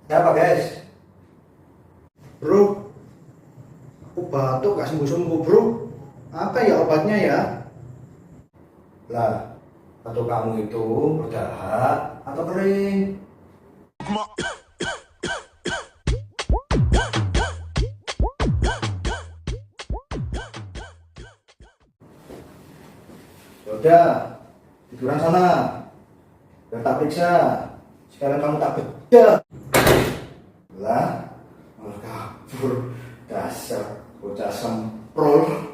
Siapa guys? Bro, aku batuk gak sembuh-sembuh bro. Apa ya obatnya ya? Lah, batuk kamu itu berdarah atau kering? Yaudah, tiduran sana. Biar tak periksa. Sekarang kamu tak bedah. Lah, malah kabur. Dasar bocah semprol.